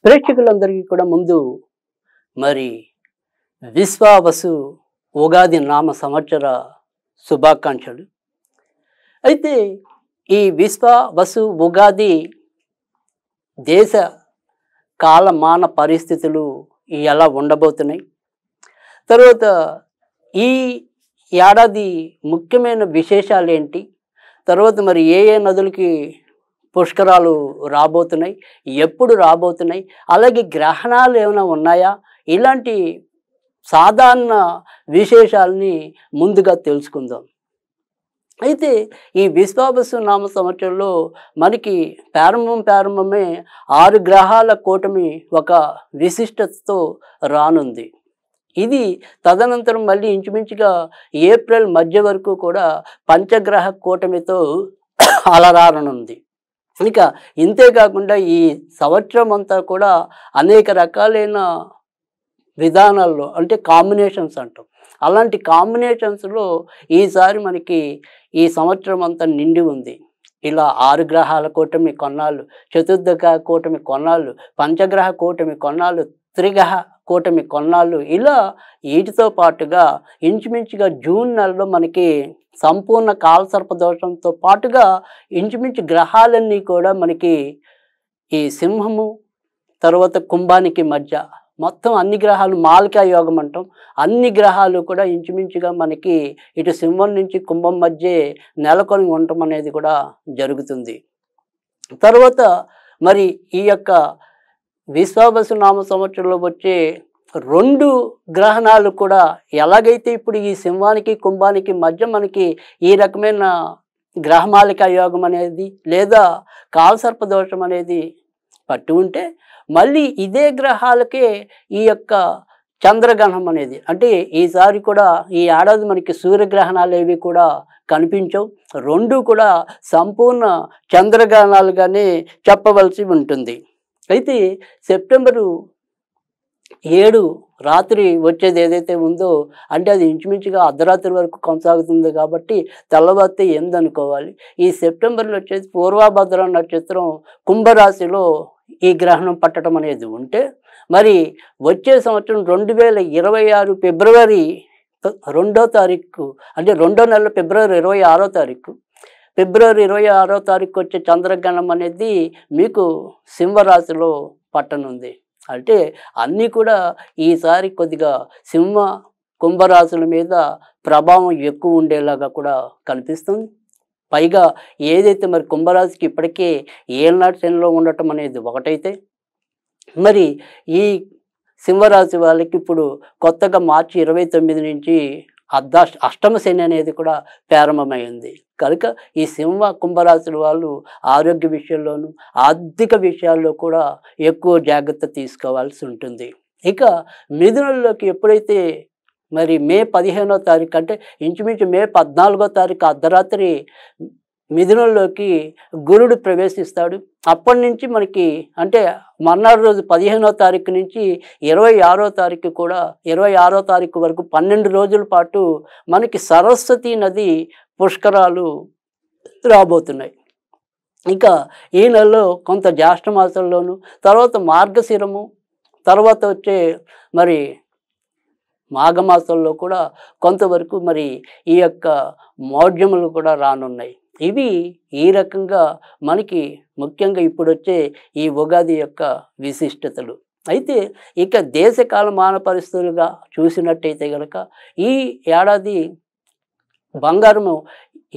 ప్రేక్షకులందరికీ కూడా ముందు మరి విశ్వావసు ఉగాది నామ సంవత్సర శుభాకాంక్షలు. అయితే ఈ విశ్వావసు ఉగాది దేశ కాలమాన పరిస్థితులు ఎలా ఉండబోతున్నాయి, తర్వాత ఈ ఏడాది ముఖ్యమైన విశేషాలు ఏంటి, తర్వాత మరి ఏ ఏ నదులకి పుష్కరాలు రాబోతున్నాయి, ఎప్పుడు రాబోతున్నాయి, అలాగే గ్రహణాలు ఏమైనా ఉన్నాయా, ఇలాంటి సాధారణ విశేషాలని ముందుగా తెలుసుకుందాం. అయితే ఈ విశ్వావసు నామ సంవత్సరంలో మనకి ప్రారంభమే 6 గ్రహాల కూటమి ఒక విశిష్టతతో రానుంది. ఇది తదనంతరం మళ్ళీ ఇంచుమించుగా ఏప్రిల్ మధ్య వరకు కూడా పంచగ్రహ కూటమితో అలరారనుంది. ఇక ఇంతేకాకుండా ఈ సంవత్సరం అంతా కూడా అనేక రకాలైన విధానాల్లో అంటే కాంబినేషన్స్ అంటాం, అలాంటి కాంబినేషన్స్లో ఈసారి మనకి ఈ సంవత్సరం అంతా నిండి ఉంది. ఇలా 6 గ్రహాల కూటమి కొన్నాళ్ళు, చతుర్దశ కూటమి కొన్నాళ్ళు, పంచగ్రహ కూటమి కొన్నాళ్ళు, త్రిగ్రహ కూటమి కొన్నాళ్ళు, ఇలా వీటితో పాటుగా ఇంచుమించుగా జూన్ నెలలో మనకి సంపూర్ణ కాలసర్ప దోషంతో పాటుగా ఇంచుమించు గ్రహాలన్నీ కూడా మనకి ఈ సింహము తర్వాత కుంభానికి మధ్య మొత్తం అన్ని గ్రహాలు మాలికా యోగం అంటాం, అన్ని గ్రహాలు కూడా ఇంచుమించుగా మనకి ఇటు సింహం నుంచి కుంభం మధ్య నెలకొని ఉండటం అనేది కూడా జరుగుతుంది. తర్వాత మరి ఈ యొక్క విశ్వావసు నామ సంవత్సరంలో వచ్చే 2 గ్రహణాలు కూడా ఎలాగైతే ఇప్పుడు ఈ సింహానికి కుంభానికి మధ్య మనకి ఈ రకమైన గ్రహమాలిక యోగం అనేది లేదా కాలసర్ప దోషం అనేది పట్టి ఉంటే, మళ్ళీ ఇదే గ్రహాలకే ఈ యొక్క చంద్రగ్రహణం అనేది, అంటే ఈసారి కూడా ఈ ఏడాది మనకి సూర్యగ్రహణాలు ఏవి కూడా కనిపించవు, 2 కూడా సంపూర్ణ చంద్రగ్రహణాలుగానే చెప్పవలసి ఉంటుంది. అయితే సెప్టెంబరు 7 రాత్రి వచ్చేది ఏదైతే ఉందో, అంటే అది ఇంచుమించుగా అర్ధరాత్రి వరకు కొనసాగుతుంది కాబట్టి తెల్లవారితే 8 అనుకోవాలి. ఈ సెప్టెంబర్లో వచ్చేది పూర్వభద్ర నక్షత్రం కుంభరాశిలో ఈ గ్రహణం పట్టడం అనేది ఉంటే, మరి వచ్చే సంవత్సరం 2026 ఫిబ్రవరి 2వ తారీఖు, అంటే 2వ నెల ఫిబ్రవరి 26వ తారీఖు, ఫిబ్రవరి 26వ తారీఖు వచ్చే చంద్రగ్రహణం అనేది మీకు సింహరాశిలో పట్టనుంది. అంటే అన్నీ కూడా ఈసారి కొద్దిగా సింహ కుంభరాశుల మీద ప్రభావం ఎక్కువ ఉండేలాగా కూడా కనిపిస్తుంది. పైగా ఏదైతే మరి కుంభరాశికి ఇప్పటికే ఏళ్ళనాటి శనిలో ఉండటం అనేది ఒకటైతే, మరి ఈ సింహరాశి వాళ్ళకి ఇప్పుడు కొత్తగా మార్చి 29 నుంచి అష్టమ శని అనేది కూడా ప్రారంభమైంది. కనుక ఈ సింహ కుంభరాశుల వాళ్ళు ఆరోగ్య విషయంలోనూ ఆర్థిక విషయాల్లో కూడా ఎక్కువ జాగ్రత్త తీసుకోవాల్సి ఉంటుంది. ఇక మిథునంలోకి ఎప్పుడైతే మరి మే 15వ తారీఖు, అంటే ఇంచుమించు మే 14వ తారీఖు అర్ధరాత్రి మిథునంలోకి గురుడు ప్రవేశిస్తాడు. అప్పటి నుంచి మనకి అంటే మర్నాడు రోజు 15వ తారీఖు నుంచి 26వ తారీఖు కూడా 26వ తారీఖు వరకు 12 రోజుల పాటు మనకి సరస్వతి నది పుష్కరాలు రాబోతున్నాయి. ఇక ఈ నెలలో కొంత జ్యేష్ఠ మాసంలోను, తర్వాత మార్గశిరము, తర్వాత వచ్చే మరి మాఘమాసంలో కూడా కొంతవరకు మరి ఈ యొక్క మౌఢ్యములు కూడా రానున్నాయి. ఇవి ఈ రకంగా మనకి ముఖ్యంగా ఇప్పుడు వచ్చే ఈ ఉగాది యొక్క విశిష్టతలు. అయితే ఇక దేశ కాలమాన పరిస్థితులుగా చూసినట్టయితే కనుక ఈ ఏడాది బంగారము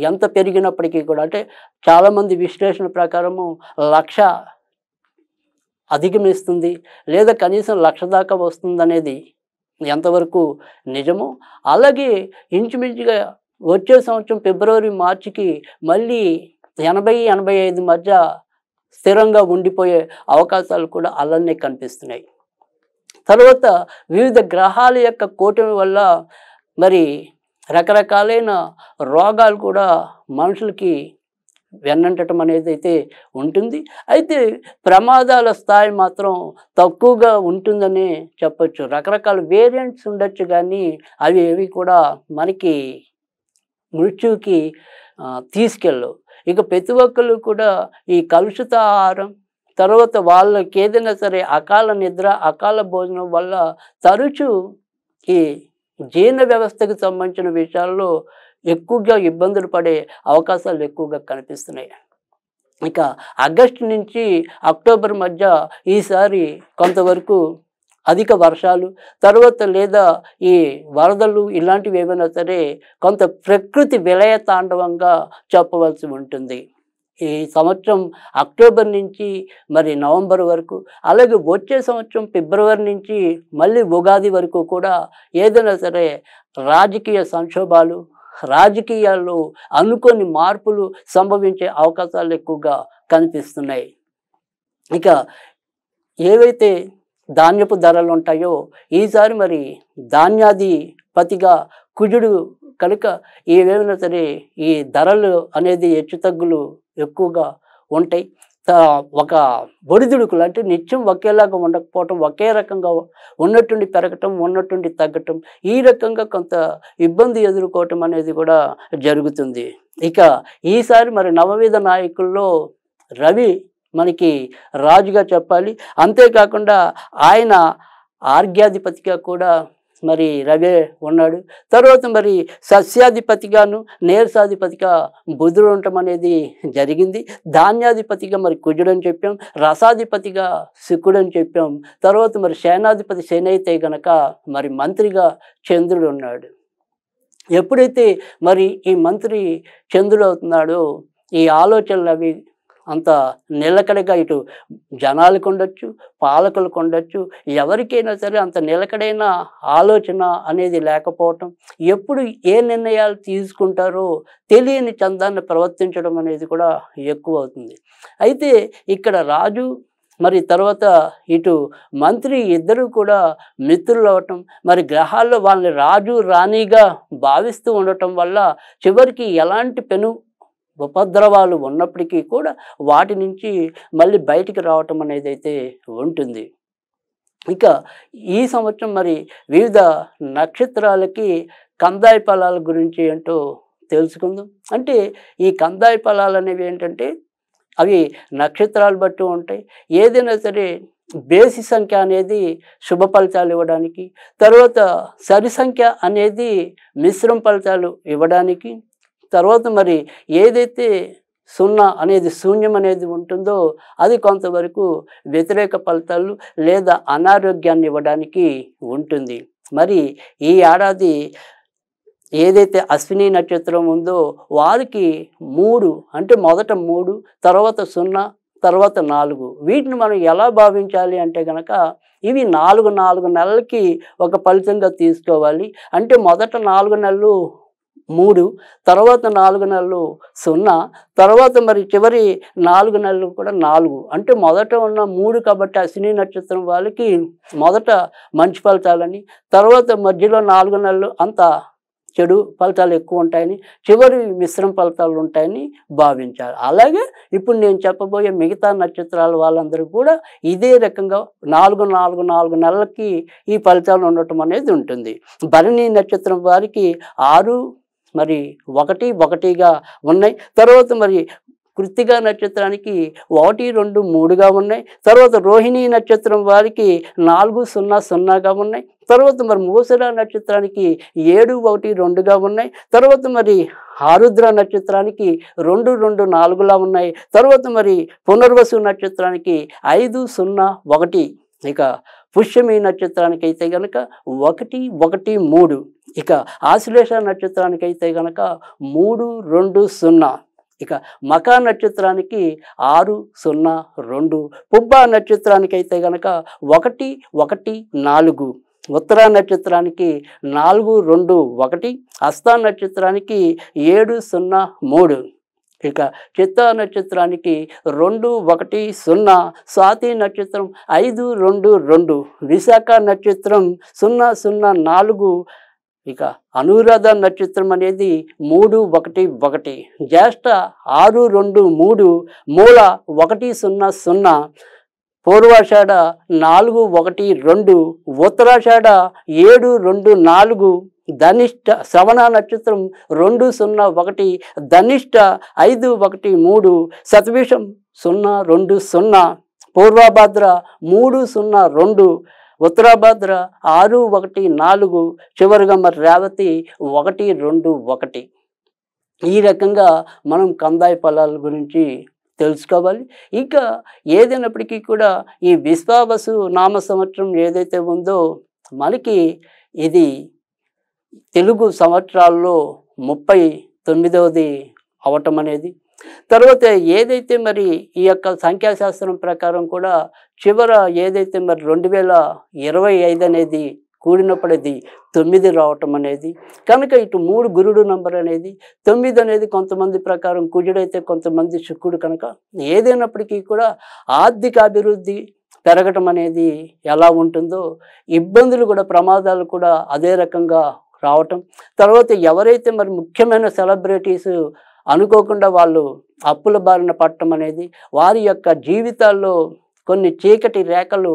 ఎంత పెరిగినప్పటికీ కూడా, అంటే చాలామంది విశ్లేషణ ప్రకారము 1,00,000 అధిగమిస్తుంది లేదా కనీసం 1,00,000 దాకా వస్తుందనేది ఎంతవరకు నిజమో, అలాగే ఇంచుమించుగా వచ్చే సంవత్సరం ఫిబ్రవరి మార్చికి మళ్ళీ 80-85 మధ్య స్థిరంగా ఉండిపోయే అవకాశాలు కూడా అలానే కనిపిస్తున్నాయి. తర్వాత వివిధ గ్రహాల యొక్క కూటమి వల్ల మరి రకరకాలైన రోగాలు కూడా మనుషులకి వెన్నంటడం అనేది అయితే ఉంటుంది. అయితే ప్రమాదాల స్థాయి మాత్రం తక్కువగా ఉంటుందని చెప్పచ్చు. రకరకాల వేరియంట్స్ ఉండొచ్చు కానీ అవి ఏవి కూడా మనకి మృత్యువుకి తీసుకెళ్ళవు. ఇక ప్రతి ఒక్కళ్ళు కూడా ఈ కలుషిత ఆహారం, తర్వాత వాళ్ళకి ఏదైనా సరే అకాల నిద్ర, అకాల భోజనం వల్ల తరచూ ఈ జీర్ణ వ్యవస్థకు సంబంధించిన విషయాల్లో ఎక్కువగా ఇబ్బందులు పడే అవకాశాలు ఎక్కువగా కనిపిస్తున్నాయి. ఇక ఆగస్టు నుంచి అక్టోబర్ మధ్య ఈసారి కొంతవరకు అధిక వర్షాలు, తర్వాత లేదా ఈ వరదలు ఇలాంటివి ఏమైనా సరే కొంత ప్రకృతి విలయ తాండవంగా చెప్పవలసి ఉంటుంది. ఈ సంవత్సరం అక్టోబర్ నుంచి మరి నవంబర్ వరకు, అలాగే వచ్చే సంవత్సరం ఫిబ్రవరి నుంచి మళ్ళీ ఉగాది వరకు కూడా ఏదైనా సరే రాజకీయ సంక్షోభాలు, రాజకీయాల్లో అనుకోని మార్పులు సంభవించే అవకాశాలు ఎక్కువగా కనిపిస్తున్నాయి. ఇక ఏవైతే ధాన్యపు ధరలు ఉంటాయో ఈసారి మరి ధాన్యాధిపతిగా కుజుడు కనుక ఏవేమైనా సరే ఈ ధరలు అనేది హెచ్చుతగ్గులు ఎక్కువగా ఉంటాయి. ఒక ఒడిదుడుకులు అంటే నిత్యం ఒకేలాగా ఉండకపోవటం, ఒకే రకంగా ఉన్నట్టుండి పెరగటం, ఉన్నట్టుండి తగ్గటం, ఈ రకంగా కొంత ఇబ్బంది ఎదుర్కోవటం అనేది కూడా జరుగుతుంది. ఇక ఈసారి మరి నవవిధ నాయకుల్లో రవి మనకి రాజుగా చెప్పాలి. అంతేకాకుండా ఆయన ఆర్గ్యాధిపతిగా కూడా మరి రవే ఉన్నాడు. తర్వాత మరి సస్యాధిపతిగాను నీరసాధిపతిగా బుధుడు ఉండటం అనేది జరిగింది. ధాన్యాధిపతిగా మరి కుజుడు అని చెప్పాం, రసాధిపతిగా శుక్రుడు అని చెప్పాం. తర్వాత మరి సేనాధిపతి శని అయితే గనక మరి మంత్రిగా చంద్రుడు ఉన్నాడు. ఎప్పుడైతే మరి ఈ మంత్రి చంద్రుడు అవుతున్నాడో ఈ ఆలోచనలు అవి అంత నిలకడగా ఇటు జనాలకు ఉండొచ్చు, పాలకులకు ఉండొచ్చు, ఎవరికైనా సరే అంత నిలకడైన ఆలోచన అనేది లేకపోవటం, ఎప్పుడు ఏ నిర్ణయాలు తీసుకుంటారో తెలియని చందాన్ని ప్రవర్తించడం అనేది కూడా ఎక్కువ అవుతుంది. అయితే ఇక్కడ రాజు మరి తర్వాత ఇటు మంత్రి ఇద్దరు కూడా మిత్రులు అవటం, మరి గ్రహాల్లో వాళ్ళని రాజు రాణిగా భావిస్తూ ఉండటం వల్ల చివరికి ఎలాంటి ఉపద్రవాలు ఉన్నప్పటికీ కూడా వాటి నుంచి మళ్ళీ బయటికి రావటం అనేది అయితే ఉంటుంది. ఇక ఈ సంవత్సరం మరి వివిధ నక్షత్రాలకి కందాయ ఫలాల గురించి ఏంటో తెలుసుకుందాం. అంటే ఈ కందాయ ఫలాలు అనేవి ఏంటంటే అవి నక్షత్రాలు బట్టి ఉంటాయి. ఏదైనా సరే బేసి సంఖ్య అనేది శుభ ఫలితాలు ఇవ్వడానికి, తర్వాత సరి సంఖ్య అనేది మిశ్రమ ఫలితాలు ఇవ్వడానికి, తర్వాత మరి ఏదైతే 0 అనేది శూన్యం అనేది ఉంటుందో అది కొంతవరకు వ్యతిరేక ఫలితాలు లేదా అనారోగ్యాన్ని ఇవ్వడానికి ఉంటుంది. మరి ఈ ఏడాది ఏదైతే అశ్విని నక్షత్రం ఉందో వారికి 3 అంటే మొదట 3, తర్వాత 0, తర్వాత 4 వీటిని మనం ఎలా భావించాలి అంటే కనుక ఇవి 4 నెలలకి ఒక ఫలితంగా తీసుకోవాలి. అంటే మొదట 4 నెలలు 3, తర్వాత 4 నెలలు 0, తర్వాత మరి చివరి 4 నెలలు కూడా 4. అంటే మొదట ఉన్న 3 కాబట్టి అశ్విని నక్షత్రం వాళ్ళకి మొదట మంచి ఫలితాలని, తర్వాత మధ్యలో 4 నెలలు అంత చెడు ఫలితాలు ఎక్కువ ఉంటాయని, చివరి మిశ్రమ ఫలితాలు ఉంటాయని భావించాలి. అలాగే ఇప్పుడు నేను చెప్పబోయే మిగతా నక్షత్రాల వాళ్ళందరూ కూడా ఇదే రకంగా 4 నెలలకి ఈ ఫలితాలు ఉండటం అనేది ఉంటుంది. భరణి నక్షత్రం వారికి 6 మరి 1 ఉన్నాయి. తర్వాత మరి కృత్తిక నక్షత్రానికి 1, 2, 3గా ఉన్నాయి. తర్వాత రోహిణి నక్షత్రం వారికి 4, 0, 0గా ఉన్నాయి. తర్వాత మరి మూసర నక్షత్రానికి 7, 1, 2గా ఉన్నాయి. తర్వాత మరి ఆరుద్ర నక్షత్రానికి 2, 2, 4లా ఉన్నాయి. తర్వాత మరి పునర్వసు నక్షత్రానికి 5, 0, 1. ఇక పుష్యమి నక్షత్రానికి అయితే గనక 1, 1, 3. ఇక ఆశ్లేష నక్షత్రానికి అయితే గనక 3, 2, 0. ఇక మకా నక్షత్రానికి 6, 0, 2. పుబ్బ నక్షత్రానికి అయితే గనక 1, 1, 4. ఉత్తర నక్షత్రానికి 4, 2, 1. హస్త నక్షత్రానికి 7, 0, 3. ఇక చిత్తా నక్షత్రానికి 2, 1, 0. స్వాతి నక్షత్రం 5, 2, 2. విశాఖ నక్షత్రం 0, 0, 4. ఇక అనురాధ నక్షత్రం అనేది 3, 1, 1. జ్యేష్ఠ 6, 2, 3. మూల 1, 0, 0. పూర్వాషాఢ 4, 1, 2. ఉత్తరాషాఢ 7, 2, 4. ధనిష్ట శ్రవణ నక్షత్రం 2, 0, 1. ధనిష్ట 5, 1, 3. శతభిషం 0, 2, 0. పూర్వభాద్ర 302, ఉత్తరాభాద్ర 614, చివరిగా మరి రేవతి 121. ఈ రకంగా మనం కందాయ ఫలాల గురించి తెలుసుకోవాలి. ఇక ఏదైనప్పటికీ కూడా ఈ విశ్వావసు నామ సంవత్సరం ఏదైతే ఉందో మనకి ఇది తెలుగు సంవత్సరాల్లో 39వది అవటం అనేది. తర్వాత ఏదైతే మరి ఈ యొక్క సంఖ్యాశాస్త్రం ప్రకారం కూడా చివర ఏదైతే మరి 2025 అనేది కూడినప్పుడు అది 9 రావటం అనేది. కనుక ఇటు 3 గురుడు నంబర్ అనేది, 9 అనేది కొంతమంది ప్రకారం కుజుడైతే కొంతమంది శుక్రుడు. కనుక ఏదైనప్పటికీ కూడా ఆర్థిక అభివృద్ధి పెరగటం అనేది ఎలా ఉంటుందో ఇబ్బందులు కూడా, ప్రమాదాలు కూడా అదే రకంగా రావటం. తర్వాత ఎవరైతే మరి ముఖ్యమైన సెలబ్రిటీస్ అనుకోకుండా వాళ్ళు అప్పుల బారిన పడటం అనేది, వారి యొక్క జీవితాల్లో కొన్ని చీకటి రేఖలు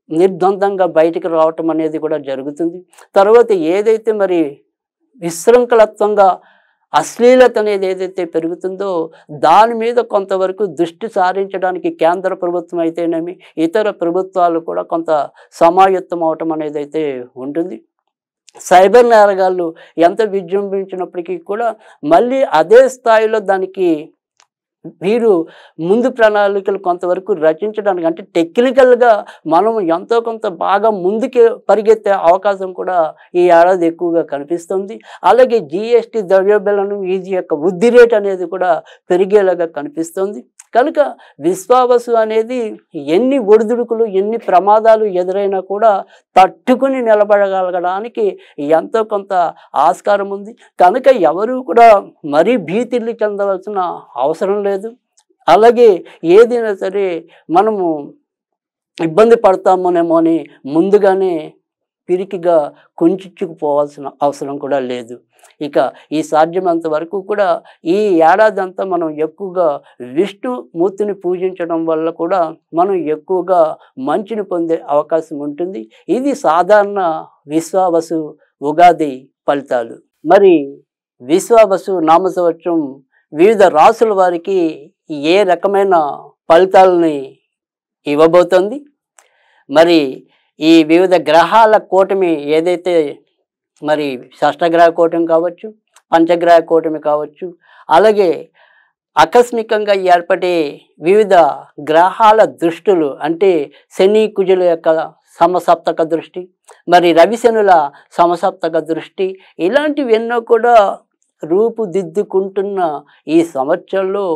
నిర్ద్వందంగా బయటికి రావటం అనేది కూడా జరుగుతుంది. తర్వాత ఏదైతే మరి విశృంఖలత్వంగా అశ్లీలత అనేది ఏదైతే పెరుగుతుందో దాని మీద కొంతవరకు దృష్టి సారించడానికి కేంద్ర ప్రభుత్వం అయితేనేమి ఇతర ప్రభుత్వాలు కూడా కొంత సమాయత్తం అవటం అనేది అయితే ఉంటుంది. సైబర్ నేరగాళ్ళు ఎంత విజృంభించినప్పటికీ కూడా మళ్ళీ అదే స్థాయిలో దానికి వీరు ముందు ప్రణాళికలు కొంతవరకు రచించడానికి, అంటే టెక్నికల్గా మనం ఎంతో కొంత బాగా ముందుకే పరిగెత్తే అవకాశం కూడా ఈ ఏడాది ఎక్కువగా కనిపిస్తుంది. అలాగే జిఎస్టీ ద్రవ్యోల్బణం వీటి యొక్క వృద్ధి రేట్ అనేది కూడా పెరిగేలాగా కనిపిస్తుంది. కనుక విశ్వావసు అనేది ఎన్ని ఒడిదుడుకులు, ఎన్ని ప్రమాదాలు ఎదురైనా కూడా తట్టుకుని నిలబడగలగడానికి ఎంతో కొంత ఆస్కారం ఉంది. కనుక ఎవరు కూడా మరీ భీతిల్లి చెందవలసిన అవసరం లేదు. అలాగే ఏదైనా సరే మనము ఇబ్బంది పడతామోనేమో అని ముందుగానే పిరికిగా కుంచుకుపోవాల్సిన అవసరం కూడా లేదు. ఇక ఈ సాధ్యమంత వరకు కూడా ఈ ఏడాది అంతా మనం ఎక్కువగా విష్ణుమూర్తిని పూజించడం వల్ల కూడా మనం ఎక్కువగా మంచిని పొందే అవకాశం ఉంటుంది. ఇది సాధారణ విశ్వావసు ఉగాది ఫలితాలు. మరి విశ్వావసు నామ సంవత్సరం వివిధ రాసుల వారికి ఏ రకమైన ఫలితాలని ఇవ్వబోతోంది? మరి ఈ వివిధ గ్రహాల కూటమి ఏదైతే మరి షష్టగ్రహ కూటమి కావచ్చు, పంచగ్రహ కూటమి కావచ్చు, అలాగే ఆకస్మికంగా ఏర్పడే వివిధ గ్రహాల దృష్టులు, అంటే శని కుజుల యొక్క సమసప్తక దృష్టి, మరి రవిశనుల సమసప్తక దృష్టి, ఇలాంటివి ఎన్నో కూడా రూపుదిద్దుకుంటున్న ఈ సంవత్సరంలో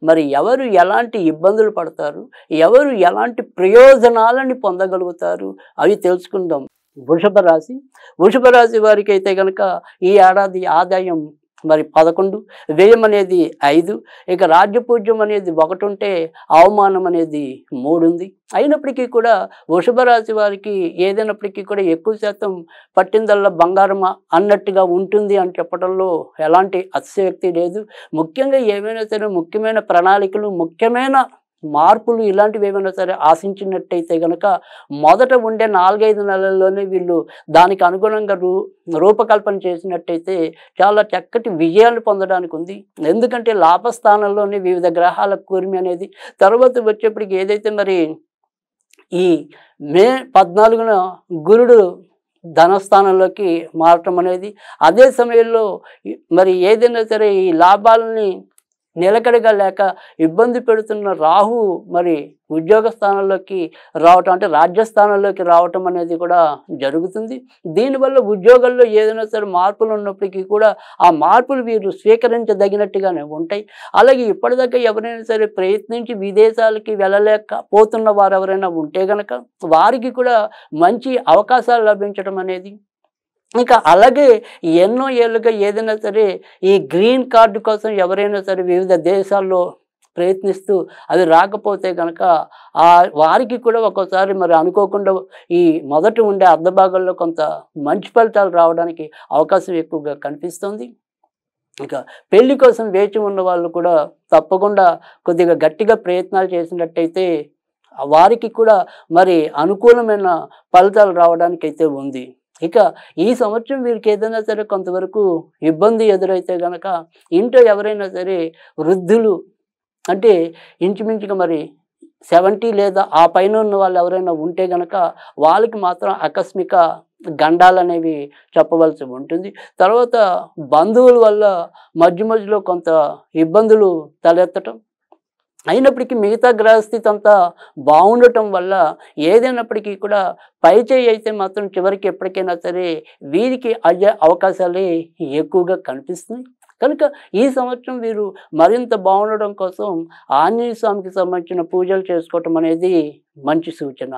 మరి ఎవరు ఎలాంటి ఇబ్బందులు పడతారు, ఎవరు ఎలాంటి ప్రయోజనాలని పొందగలుగుతారు అవి తెలుసుకుందాం. వృషభ రాశి. వృషభ రాశి వారికి అయితే కనుక ఈ ఏడాది ఆదాయం మరి 11, వ్యయం అనేది 5, ఇక రాజ్యపూజ్యం అనేది 1 ఉంటే అవమానం అనేది 3 ఉంది. అయినప్పటికీ కూడా వృషభ రాశి వారికి ఏదైనప్పటికీ కూడా ఎక్కువ శాతం పట్టిందల్లా బంగారం అన్నట్టుగా ఉంటుంది అని చెప్పడంలో ఎలాంటి అతిశయోక్తి లేదు. ముఖ్యంగా ఏమైనా సరే ముఖ్యమైన ప్రణాళికలు, ముఖ్యమైన మార్పులు ఇలాంటివి ఏమైనా సరే ఆశించినట్టయితే కనుక మొదట ఉండే 4-5 నెలల్లోనే వీళ్ళు దానికి అనుగుణంగా రూపకల్పన చేసినట్టయితే చాలా చక్కటి విజయాలు పొందడానికి ఉంది. ఎందుకంటే లాభస్థానంలోనే వివిధ గ్రహాల కూర్మి అనేది, తర్వాత వచ్చేప్పటికి ఏదైతే మరి ఈ మే 14న గురుడు ధనస్థానంలోకి మారటం అనేది, అదే సమయంలో మరి ఏదైనా సరే ఈ లాభాలని నిలకడగా లేక ఇబ్బంది పెడుతున్న రాహు మరి ఉద్యోగ స్థానంలోకి రావటం, అంటే రాజ్యస్థానంలోకి రావటం అనేది కూడా జరుగుతుంది. దీనివల్ల ఉద్యోగాల్లో ఏదైనా సరే మార్పులు ఉన్నప్పటికీ కూడా ఆ మార్పులు వీరు స్వీకరించదగినట్టుగానే ఉంటాయి. అలాగే ఇప్పటిదాకా ఎవరైనా సరే ప్రయత్నించి విదేశాలకి వెళ్ళలేకపోతున్న వారు ఎవరైనా ఉంటే కనుక వారికి కూడా మంచి అవకాశాలు లభించడం అనేది, ఇంకా అలాగే ఎన్నో ఏళ్ళుగా ఏదైనా సరే ఈ గ్రీన్ కార్డు కోసం ఎవరైనా సరే వివిధ దేశాల్లో ప్రయత్నిస్తూ అవి రాకపోతే కనుక వారికి కూడా ఒక్కోసారి మరి అనుకోకుండా ఈ మొదట ఉండే అర్ధభాగంలో కొంత మంచి ఫలితాలు రావడానికి అవకాశం ఎక్కువగా కనిపిస్తుంది. ఇక పెళ్లి కోసం వేచి ఉన్న వాళ్ళు కూడా తప్పకుండా కొద్దిగా గట్టిగా ప్రయత్నాలు చేసినట్టయితే వారికి కూడా మరి అనుకూలమైన ఫలితాలు రావడానికి అయితే ఉంది. ఇక ఈ సంవత్సరం వీరికి ఏదైనా సరే కొంతవరకు ఇబ్బంది ఎదురైతే కనుక ఇంట్లో ఎవరైనా సరే వృద్ధులు, అంటే ఇంచుమించుగా మరి 70 లేదా ఆ పైన ఉన్న వాళ్ళు ఎవరైనా ఉంటే గనక వాళ్ళకి మాత్రం ఆకస్మిక గండాలనేవి చెప్పవలసి ఉంటుంది. తర్వాత బంధువుల వల్ల మధ్య మధ్యలో కొంత ఇబ్బందులు తలెత్తటం. అయినప్పటికీ మిగతా గ్రహస్థితి అంతా బాగుండటం వల్ల ఏదైనప్పటికీ కూడా పైచేయి అయితే మాత్రం చివరికి ఎప్పటికైనా సరే వీరికి అయ్యే అవకాశాలే ఎక్కువగా కనిపిస్తున్నాయి. కనుక ఈ సంవత్సరం వీరు మరింత బాగుండడం కోసం ఆంజనేయ స్వామికి సంబంధించిన పూజలు చేసుకోవటం అనేది మంచి సూచన.